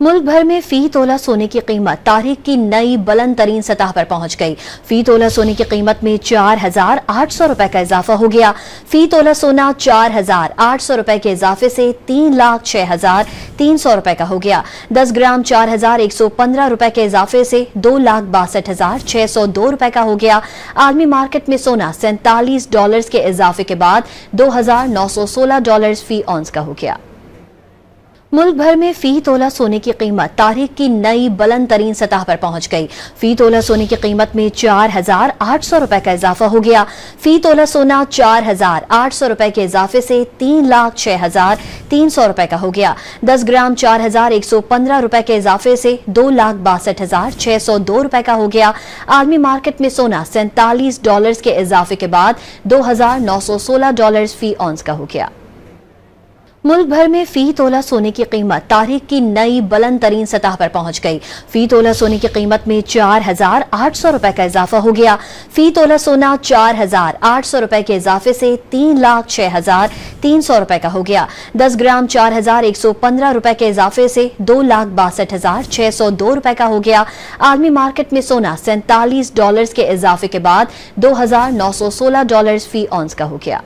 मुल्क भर में फी तोला सोने की कीमत तारीख की नई बुलंद तरीन सतह पर पहुंच गई। फी तोला सोने की कीमत में 4,800 रुपए का इजाफा हो गया। फी तोला सोना 4,800 रुपए के इजाफे से 3,06,300 रुपए का हो गया। 10 ग्राम 4,115 रुपए के इजाफे से 2,62,602 रुपए का हो गया। आलमी मार्केट में सोना $47 के इजाफे के बाद $2,916 फी औंस का हो गया। मुल्क भर में फी तोला सोने की कीमत तारीख की नई बुलंद तरीन सतह पर पहुंच गई। फी तोला सोने की कीमत में 4,800 रुपए का इजाफा हो गया। फी तोला सोना 4,800 रुपए के इजाफे से 3,06,300 रुपए का हो गया। 10 ग्राम 4,115 रुपए के इजाफे से 2,62,602 रुपए का हो गया। आलमी मार्केट में सोना $47 के इजाफे के बाद $2,916 फी औंस का हो गया। मुल्क भर में फी तोला सोने की कीमत तारीख की नई बुलंद तरीन सतह पर पहुंच गई। फी तोला सोने की कीमत में 4,800 रुपए का इजाफा हो गया। फी तोला सोना 4,800 रुपए के इजाफे से 3,06,300 रुपए का हो गया। 10 ग्राम 4,115 रुपए के इजाफे से 2,62,602 रुपए का हो गया। आलमी मार्केट में सोना $47 के इजाफे के बाद $2,916 फी औंस का हो गया।